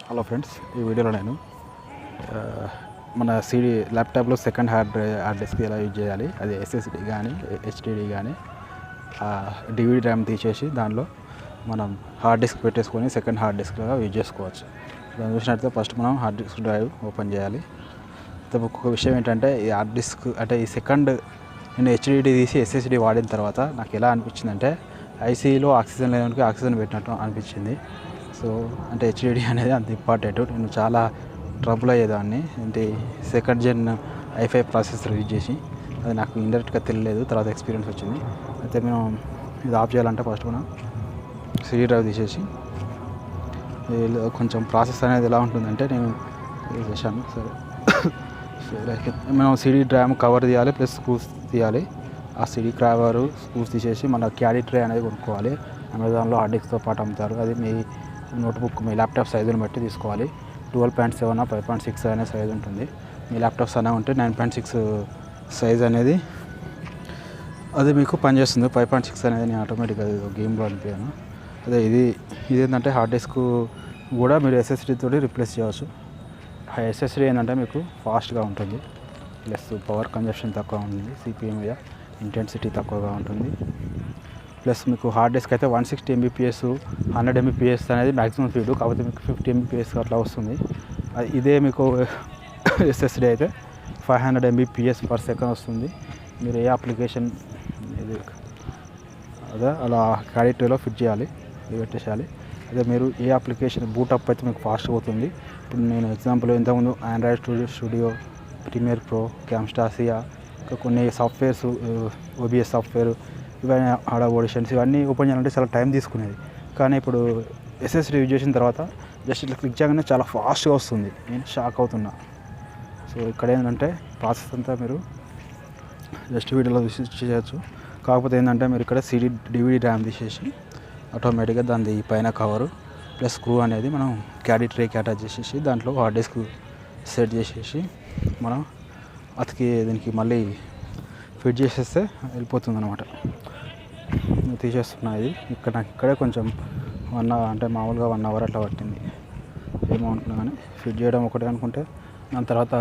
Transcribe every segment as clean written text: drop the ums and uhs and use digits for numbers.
Hello friends, ఈ వీడియోలో నేను మన సిడి ల్యాప్టాప్లో సెకండ్ హార్డ్ డిస్క్ ఎలా యూజ్ చేయాలి, అది ఎస్ఎస్డి కానీ హెచ్డిడి కానీ డివిడి ర్యామ్ తీసేసి దానిలో మనం హార్డ్ డిస్క్ పెట్టేసుకొని సెకండ్ హార్డ్ డిస్క్గా యూజ్ చేసుకోవచ్చు. దాన్ని చూసినట్లయితే ఫస్ట్ మనం హార్డ్ డిస్క్ డ్రైవ్ ఓపెన్ చేయాలి. ఒక విషయం ఏంటంటే, ఈ హార్డ్ డిస్క్ అంటే ఈ సెకండ్ నేను హెచ్డిడి తీసి ఎస్ఎస్డి వాడిన తర్వాత నాకు ఎలా అనిపించిందంటే, ఐసీలో ఆక్సిజన్ లేడానికి ఆక్సిజన్ పెట్టినట్టు అనిపించింది. సో అంటే హెచ్డిడి అనేది అంత ఇంపార్టెంట్. నేను చాలా ట్రబుల్ అయ్యేదాన్ని, అంటే సెకండ్ జెన్ i5 ప్రాసెసర్ యూజ్ చేసి. అది నాకు ఇండైరెక్ట్గా తెలియలేదు, తర్వాత ఎక్స్పీరియన్స్ వచ్చింది. అయితే మేము ఇది ఆఫ్ చేయాలంటే ఫస్ట్ మనం సిడి డ్రైవ్ తీసేసి, కొంచెం ప్రాసెస్ అనేది ఎలా ఉంటుందంటే, నేను చేశాను సరే. మనం సిడి డ్రైవ్ కవర్ తీయాలి, ప్లస్ స్క్రూస్ తీయాలి. ఆ సిడి కవర్ స్క్రూస్ తీసేసి మన క్యారీ ట్రే అనేది కొనుక్కోవాలి. అమెజాన్లో హార్డ్ డిస్క్తో పాటు అమ్ముతారు. అది మీ నోట్బుక్, మీ ల్యాప్టాప్ సైజుని బట్టి తీసుకోవాలి. 12.7 5.6 అనే సైజు ఉంటుంది. మీ ల్యాప్టాప్స్ అనే ఉంటే 9.6 సైజ్ అనేది అది మీకు పనిచేస్తుంది. 5.6 అనేది నేను ఆటోమేటిక్గా గేమ్లో అనిపించాను. అదే ఇది ఏంటంటే హార్డ్ డిస్క్ కూడా మీరు ఎస్ఎస్డి తోటి రిప్లేస్ చేయవచ్చు. ఎస్ఎస్డి ఏంటంటే మీకు ఫాస్ట్గా ఉంటుంది, ప్లస్ పవర్ కన్జప్షన్ తక్కువ ఉంటుంది, సిపిఎం మీద ఇంటెన్సిటీ తక్కువగా ఉంటుంది. ప్లస్ మీకు హార్డ్ డిస్క్ అయితే 160 MBps 100 MBps అనేది మ్యాక్సిమం స్పీడ్, కాకపోతే మీకు 50 MBps అట్లా వస్తుంది. ఇదే మీకు ఎస్ఎస్డి అయితే 500 MBps/s వస్తుంది. మీరు ఏ అప్లికేషన్ ఇది అదే అలా క్యారీ ట్రేలో ఫిట్ చేయాలి, పెట్టేసేయాలి. అదే మీరు ఏ అప్లికేషన్ బూట్ అప్ అయితే మీకు ఫాస్ట్ అవుతుంది. ఇప్పుడు నేను ఎగ్జాంపుల్ ఇంతకుముందు ఆండ్రాయిడ్ స్టూడియో, ప్రీమియర్ ప్రో, క్యామ్స్టాసియా, ఇంకా కొన్ని సాఫ్ట్వేర్స్, ఓబిఎస్ సాఫ్ట్వేర్, ఇవన్నీ ఆడిషన్స్ ఇవన్నీ ఓపెన్ చేయాలంటే చాలా టైం తీసుకునేది. కానీ ఇప్పుడు ఎస్ఎస్డి యూజ్ చేసిన తర్వాత జస్ట్ ఇట్లా క్లిక్ చేయగానే చాలా ఫాస్ట్గా వస్తుంది. నేను షాక్ అవుతున్నా. సో ఇక్కడ ఏంటంటే ప్రాసెస్ అంతా మీరు జస్ట్ వీడియోలో చేయొచ్చు. కాకపోతే ఏంటంటే మీరు ఇక్కడ సిడి డివిడి ర్యామ్ తీసేసి ఆటోమేటిక్గా దాని పైన కవరు ప్లస్ స్క్రూ అనేది మనం క్యారీ ట్రేకి అటాచ్ చేసేసి దాంట్లో హార్డ్ డిస్క్ సెట్ చేసేసి మనం అతికి దీనికి మళ్ళీ ఫిట్ చేసేస్తే వెళ్ళిపోతుంది అనమాట. తీసేస్తున్నా. ఇది నాకు ఇక్కడే కొంచెం అంటే మామూలుగా 1 అవర్ అట్లా పట్టింది. ఏమో అనుకున్నా, కానీ ఫిట్ చేయడం ఒకటే అనుకుంటే దాని తర్వాత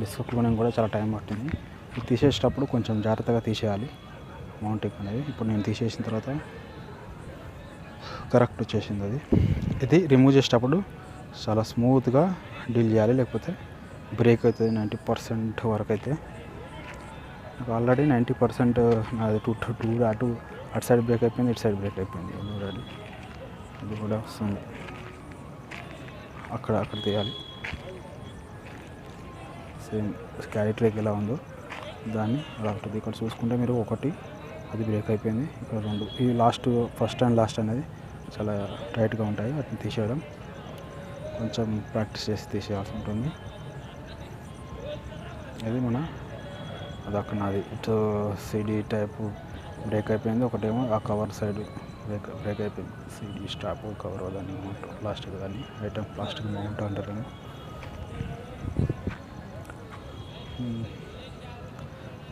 డిస్క్ క్లోనింగ్ కూడా చాలా టైం పట్టింది. ఇది తీసేసేటప్పుడు కొంచెం జాగ్రత్తగా తీసేయాలి మౌంటింగ్ అనేది. ఇప్పుడు నేను తీసేసిన తర్వాత కరెక్ట్ వచ్చేసింది. ఇది రిమూవ్ చేసేటప్పుడు చాలా స్మూత్గా డీల్ చేయాలి, లేకపోతే బ్రేక్ అవుతుంది 90% వరకు. అయితే నాకు ఆల్రెడీ 90% అది అటు సైడ్ బ్రేక్ అయిపోయింది, ఇటు సైడ్ బ్రేక్ అయిపోయింది ఆల్రెడీ. ఇది కూడా వస్తుంది. అక్కడ తీయాలి. సేమ్ క్యారీ ట్రేక్ ఎలా ఉందో దాన్ని అలా ఉంటుంది. ఇక్కడ చూసుకుంటే మీరు ఒకటి అది బ్రేక్ అయిపోయింది, ఇక్కడ 2. ఈ ఫస్ట్ అండ్ లాస్ట్ అనేది చాలా టైట్గా ఉంటాయి. వాటిని తీసేయడం కొంచెం ప్రాక్టీస్ చేసి తీసేయాల్సి ఉంటుంది. అది అది అక్కడ నాది ఇటు సిడి టైపు బ్రేక్ అయిపోయింది. ఒకటేమో ఆ కవర్ సైడ్ బ్రేక్ అయిపోయింది. సిడి స్టాప్ కవర్ దాన్ని మౌంట్, ప్లాస్టిక్ దాన్ని ఐటమ్ ప్లాస్టిక్ మౌంట్ అంటారు.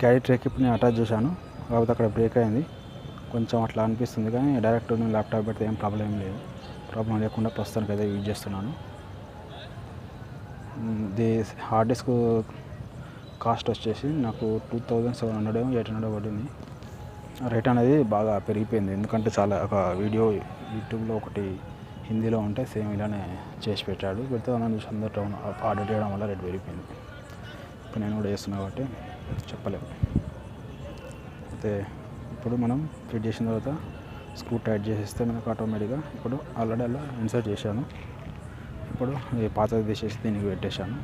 క్యారీ ట్రేక్ ఇప్పుడు నేను అటాచ్ చేశాను, కాకపోతే అక్కడ బ్రేక్ అయింది. కొంచెం అట్లా అనిపిస్తుంది, కానీ డైరెక్ట్ నేను ల్యాప్టాప్ పెడితే ఏం ప్రాబ్లం లేదు. ప్రాబ్లం లేకుండా ప్రస్తుతానికి అయితే యూజ్ చేస్తున్నాను. ఇది హార్డ్ డిస్క్ కాస్ట్ వచ్చేసి నాకు 2700 800 పడింది. రేట్ అనేది బాగా పెరిగిపోయింది, ఎందుకంటే చాలా ఒక వీడియో యూట్యూబ్లో ఒకటి హిందీలో ఉంటే సేమ్ ఇలానే చేసి పెట్టాడు. పెడితే చూసి అందరూ ఆర్డర్ చేయడం వల్ల రేట్ పెరిగిపోయింది. ఇప్పుడు నేను కూడా చేస్తున్నా కాబట్టి చెప్పలేము. అయితే ఇప్పుడు మనం ఫిట్ చేసిన తర్వాత స్క్రూ టైట్ చేసేస్తే మనకు ఆటోమేటిక్గా ఇప్పుడు ఆల్రెడీ అలా ఇన్సర్ట్ చేశాను. ఇప్పుడు ఈ పాతది తీసేసి దీనికి పెట్టేశాను.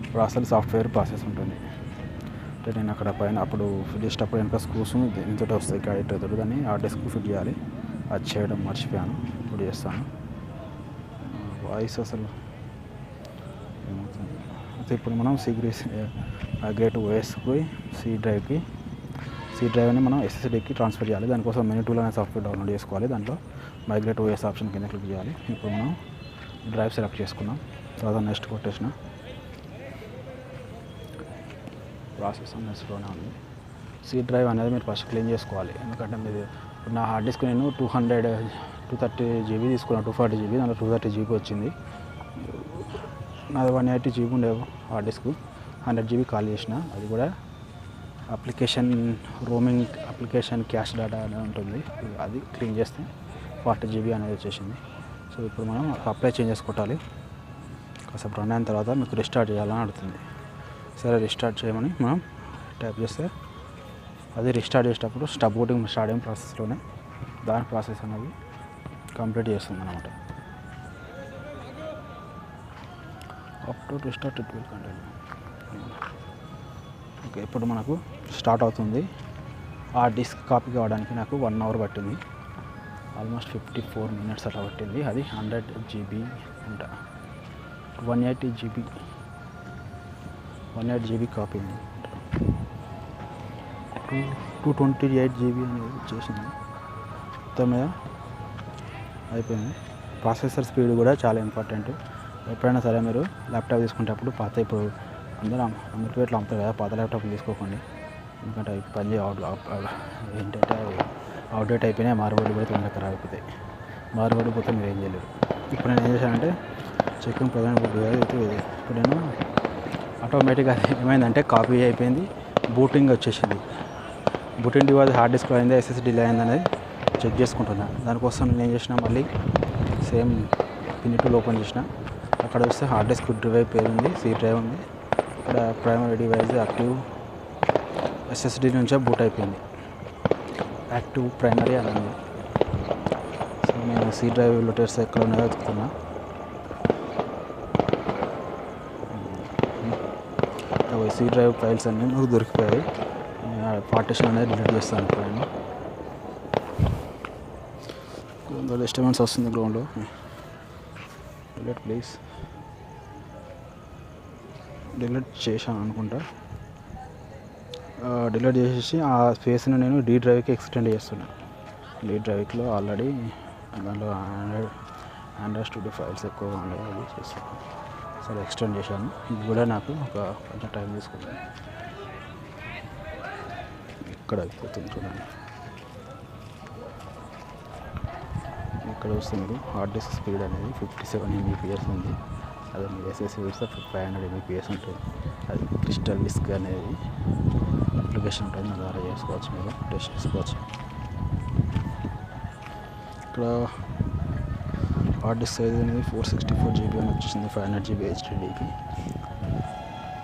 ఇప్పుడు అసలు సాఫ్ట్వేర్ ప్రాసెస్ ఉంటుంది. అంటే నేను అక్కడ పైన అప్పుడు ఫిట్ చేసేటప్పుడు వెనక స్క్రూస్ ఇంతటి వస్తాయి క్యారీ ట్రే తోటి, దాన్ని ఆ డిస్క్ ఫిట్ చేయాలి. అది చేయడం మర్చిపోయాను, ఇప్పుడు చేస్తాను. వాయిస్ అసలు ఏమవుతుంది. అయితే ఇప్పుడు మనం మైగ్రేట్ ఓఎస్కి సి డ్రైవ్ని మనం ఎస్ఎస్డికి ట్రాన్స్ఫర్ చేయాలి. దానికోసం మెనూ టూల్ అనే సాఫ్ట్వేర్ డౌన్లోడ్ చేసుకోవాలి. దాంట్లో మైగ్రేట్ ఓఎస్ ఆప్షన్ కింద క్లిక్ చేయాలి. ఇప్పుడు మనం డ్రైవ్ సెలెక్ట్ చేసుకున్నాం, తర్వాత నెక్స్ట్ కొట్టేసిన. ప్రాసెస్ నెక్స్ట్లోనే ఉంది. సి డ్రైవ్ అనేది మీరు ఫస్ట్ క్లీన్ చేసుకోవాలి, ఎందుకంటే మీరు ఇప్పుడు నా హార్డ్ డిస్క్ నేను 230 GB తీసుకున్నాను, 240 GB, దాంట్లో 230 GB వచ్చింది. నాది 180 GB ఉండే హార్డ్ డిస్క్, 100 GB ఖాళీ చేసిన. అది కూడా application roaming application cash data అనేది ఉంటుంది, అది క్లీన్ చేస్తే 40 GB అనేది వచ్చేసింది. సో ఇప్పుడు మనం అప్లై చేంజ్ చేసుకోవాలి. కాసేపు రన్ అయిన తర్వాత మీకు రిస్టార్ట్ చేయాలని అడుగుతుంది. సరే రిస్టార్ట్ చేయమని మనం టైప్ చేస్తే అది రిస్టార్ట్ చేసేటప్పుడు బూటింగ్ స్టార్టింగ్ ప్రాసెస్లోనే దాని ప్రాసెస్ అనేది కంప్లీట్ చేస్తుంది అన్నమాట. Up to restart it will continue. Okay, ఇప్పుడు మనకు స్టార్ట్ అవుతుంది. ఆ డిస్క్ కాపీ కావడానికి నాకు 1 hour పట్టింది, ఆల్మోస్ట్ 54 minutes అట్లా పట్టింది. అది 100 GB అంట, 180 GB కాపీ ఉంది. 228 GB అనేది వచ్చేసింది. మొత్తం మీద అయిపోయింది. ప్రాసెసర్ స్పీడ్ కూడా చాలా ఇంపార్టెంట్. ఎప్పుడైనా సరే మీరు ల్యాప్టాప్ తీసుకునేటప్పుడు పాత, ఇప్పుడు అందరూ అమీర్పేటలో అమ్ముతారు కదా, పాత ల్యాప్టాప్ తీసుకోకండి. ఎందుకంటే అవి పని ఏంటంటే అవుట్డేట్ అయిపోయినాయి, మారుబడి కూడా తొందరగా ఖరాబ్ అయిపోతాయి. మారుబడి పోతే మీరు ఏం చేయలేరు. ఇప్పుడు నేను ఏం చేశానంటే చెకింగ్ ప్రధాన బుక్ అయితే ఇప్పుడు నేను ఆటోమేటిక్గా ఏమైందంటే కాపీ అయిపోయింది, బూటింగ్ వచ్చేసింది. బూటింగ్ డివైస్ హార్డ్ డిస్క్ అయిందా SSD అయింది అనేది చెక్ చేసుకుంటున్నాను. దానికోసం నేను ఏం చేసిన, మళ్ళీ సేమ్ పిన్ టూల్ ఓపెన్ చేసిన. అక్కడ వస్తే హార్డ్ డిస్క్ డ్రైవ్ పేరు ఉంది, C డ్రైవ్ ఉంది. ఇక్కడ ప్రైమరీ డివైస్ యాక్టివ్ SSD నుంచే బూట్ అయిపోయింది, యాక్టివ్ ప్రైమరీ అని ఉంది. సో నేను C డ్రైవ్ లొటేట్స్ ఎక్కడ ఉన్నాయో వెతుకుతున్నా. C డ్రైవ్ ఫైల్స్ అన్నీ నాకు దొరికిపోయాయి. పార్టిషన్ అనేది డిలీట్ చేస్తాను. ఇప్పుడు నేను డిస్టర్బెన్స్ వస్తుంది గ్రౌండ్లో, డిలీట్ ప్లీజ్. డిలీట్ చేశాను అనుకుంటా. డిలీట్ చేసేసి ఆ స్పేస్ని నేను D డ్రైవ్కి ఎక్స్టెండ్ చేస్తున్నాను. D డ్రైవ్లో ఆల్రెడీ దాంట్లో ఆండ్రాయిడ్ స్టూడియో ఫైల్స్ ఎక్కువగా ఉండేవి, అది చేస్తాను. సరే ఎక్స్టెండ్ చేశాను. ఇది కూడా నాకు కొంచెం టైం తీసుకుంది. ఇక్కడ అయిపోతుంది చూడండి. ఇక్కడ వస్తుంది హార్డ్ డిస్క్ స్పీడ్ అనేది 57 Mbps ఉంది. అదే మీ SSD పెడితే 500 Mbps ఉంటుంది. అది క్రిస్టల్ డిస్క్ అనేది అప్లికేషన్ ఉంటుంది, అది ద్వారా చేసుకోవచ్చు, మీరు టెస్ట్ చేసుకోవచ్చు. ఇక్కడ హార్డ్ డిస్క్ సైజ్ అనేది 464 GB అని వచ్చేసింది, 500 GB HDDకి.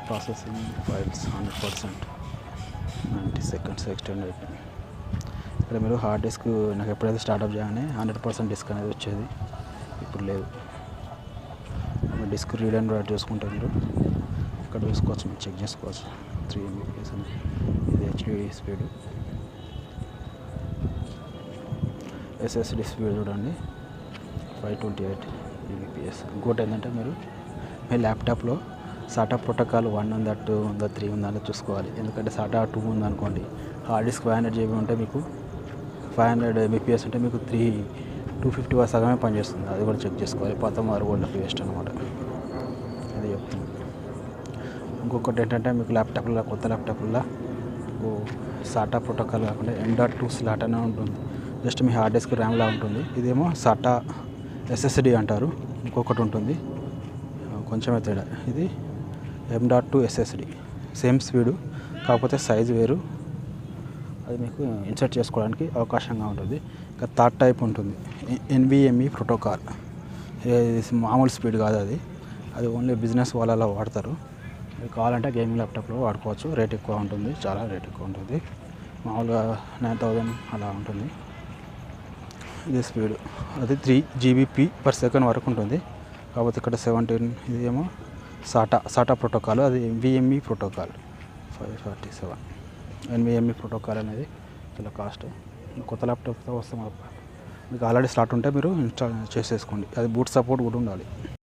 ప్రాసెసింగ్ ఫైల్స్ 100%, 90 seconds ఎక్స్టెండ్ అయిపోయింది. ఇక్కడ మీరు హార్డ్ డిస్క్ నాకు ఎప్పుడైతే స్టార్ట్అప్ చేయగానే 100% డిస్క్ అనేది వచ్చేది, ఇప్పుడు లేదు. డిస్క్ రీడ్ అండ్ రైట్ చేసుకుంటే మీరు ఇక్కడ చూసుకోవచ్చు, మీరు చెక్ చేసుకోవచ్చు. 3 Mbps ఉంది, ఇది HDD స్పీడ్. SSD స్పీడ్ చూడండి 528 Mbps. ఇంకోటి ఏంటంటే మీరు మీ ల్యాప్టాప్లో SATA ప్రోటోకాల్ 1 ఉందా 2 ఉందా 3 ఉందా అనేది చూసుకోవాలి. ఎందుకంటే SATA 2 ఉందనుకోండి, హార్డ్ డిస్క్ 500 GB ఉంటే మీకు 500 Mbps ఉంటే మీకు 250 సగమే పనిచేస్తుంది. అది కూడా చెక్ చేసుకోవాలి. పాత మారుబోర్డులకు వేస్ట్ అనమాట, అది చెప్తుంది. ఇంకొకటి ఏంటంటే మీకు ల్యాప్టాప్లో, కొత్త ల్యాప్టాప్లో SATA ప్రోటోకాల్ కాకుండా M.2 స్లాట్ అనే ఉంటుంది. జస్ట్ మీ హార్డ్ డిస్క్ ర్యామ్లా ఉంటుంది. ఇదేమో SATA SSD అంటారు. ఇంకొకటి ఉంటుంది కొంచెమే తేడా, ఇది M.2 SSD, సేమ్ స్పీడు కాకపోతే సైజు వేరు. అది మీకు ఇన్సర్ట్ చేసుకోవడానికి అవకాశంగా ఉంటుంది. ఇంకా థర్డ్ టైప్ ఉంటుంది NVMe ప్రోటోకాల్. ఇది మామూలు స్పీడ్ కాదు, అది ఓన్లీ బిజినెస్ వాళ్ళలో వాడతారు. మీకు కావాలంటే గేమింగ్ ల్యాప్టాప్లో వాడుకోవచ్చు. రేట్ ఎక్కువ ఉంటుంది, చాలా రేట్ ఎక్కువ ఉంటుంది. మామూలుగా 9000 అలా ఉంటుంది. ఇది స్పీడ్, అది 3 GB/s వరకు ఉంటుంది. కాకపోతే ఇక్కడ 17, ఇది ఏమో SATA ప్రోటోకాల్, అది NVMe ప్రోటోకాల్ 547. NVMe ప్రోటోకాల్ అనేది చాలా కాస్ట్. కొత్త ల్యాప్టాప్తో వస్తే మీకు ఆల్రెడీ స్టార్ట్ ఉంటే మీరు ఇన్స్టాల్ చేసేసుకోండి. అది బూట్ సపోర్ట్ కూడా ఉండాలి.